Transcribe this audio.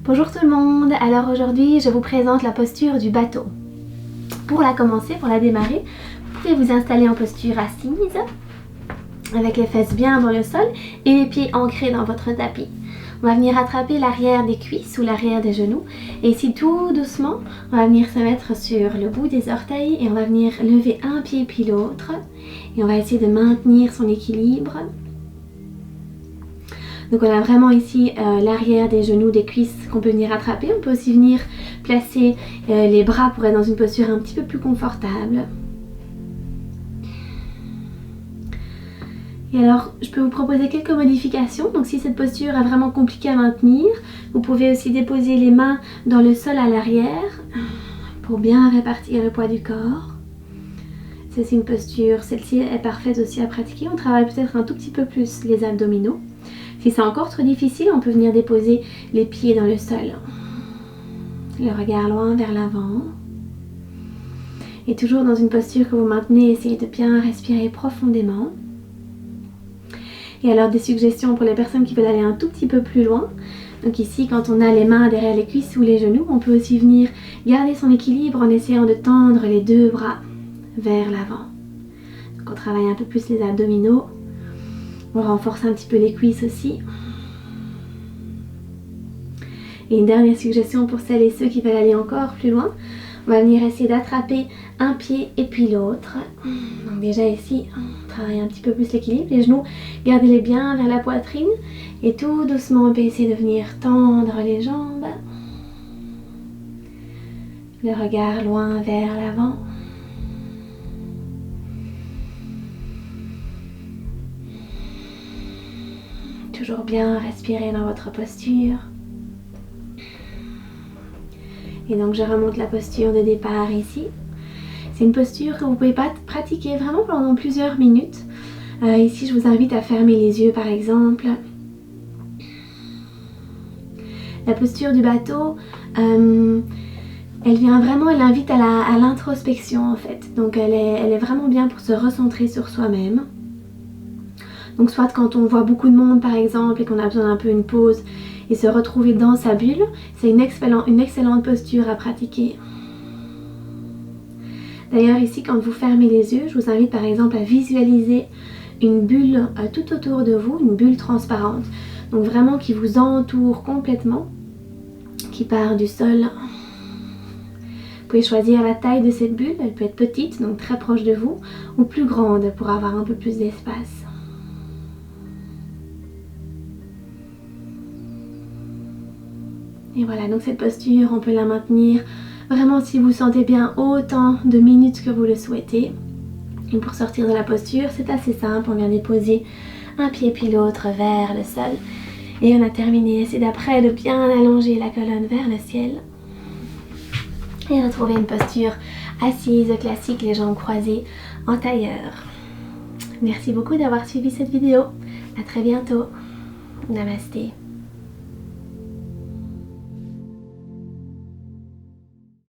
Bonjour tout le monde, alors aujourd'hui je vous présente la posture du bateau. Pour la commencer, pour la démarrer, vous pouvez vous installer en posture assise, avec les fesses bien dans le sol et les pieds ancrés dans votre tapis. On va venir attraper l'arrière des cuisses ou l'arrière des genoux et ici tout doucement, on va venir se mettre sur le bout des orteils et on va venir lever un pied puis l'autre et on va essayer de maintenir son équilibre. Donc on a vraiment ici l'arrière des genoux, des cuisses qu'on peut venir attraper. On peut aussi venir placer les bras pour être dans une posture un petit peu plus confortable. Et alors, je peux vous proposer quelques modifications. Donc si cette posture est vraiment compliquée à maintenir, vous pouvez aussi déposer les mains dans le sol à l'arrière pour bien répartir le poids du corps. C'est une posture, celle-ci est parfaite aussi à pratiquer. On travaille peut-être un tout petit peu plus les abdominaux. Si c'est encore trop difficile, on peut venir déposer les pieds dans le sol. Le regard loin vers l'avant. Et toujours dans une posture que vous maintenez, essayez de bien respirer profondément. Et alors des suggestions pour les personnes qui veulent aller un tout petit peu plus loin. Donc ici, quand on a les mains derrière les cuisses ou les genoux, on peut aussi venir garder son équilibre en essayant de tendre les deux bras vers l'avant. Donc on travaille un peu plus les abdominaux. On renforce un petit peu les cuisses aussi. Et une dernière suggestion pour celles et ceux qui veulent aller encore plus loin. On va venir essayer d'attraper un pied et puis l'autre. Donc déjà ici, on travaille un petit peu plus l'équilibre. Les genoux, gardez-les bien vers la poitrine. Et tout doucement, on peut essayer de venir tendre les jambes. Le regard loin vers l'avant. Toujours bien respirer dans votre posture. Et donc je remonte la posture de départ ici. C'est une posture que vous pouvez pas pratiquer vraiment pendant plusieurs minutes. Ici je vous invite à fermer les yeux par exemple. La posture du bateau, elle invite à l'introspection en fait. Donc elle est vraiment bien pour se recentrer sur soi-même. Donc soit quand on voit beaucoup de monde par exemple et qu'on a besoin d'un peu une pause et se retrouver dans sa bulle, c'est une excellente posture à pratiquer. D'ailleurs ici quand vous fermez les yeux, je vous invite par exemple à visualiser une bulle tout autour de vous, une bulle transparente. Donc vraiment qui vous entoure complètement, qui part du sol. Vous pouvez choisir la taille de cette bulle, elle peut être petite, donc très proche de vous, ou plus grande pour avoir un peu plus d'espace. Et voilà, donc cette posture, on peut la maintenir vraiment si vous sentez bien autant de minutes que vous le souhaitez. Et pour sortir de la posture, c'est assez simple, on vient déposer un pied puis l'autre vers le sol. Et on a terminé, c'est d'après de bien allonger la colonne vers le ciel. Et retrouver une posture assise, classique, les jambes croisées en tailleur. Merci beaucoup d'avoir suivi cette vidéo. À très bientôt. Namasté.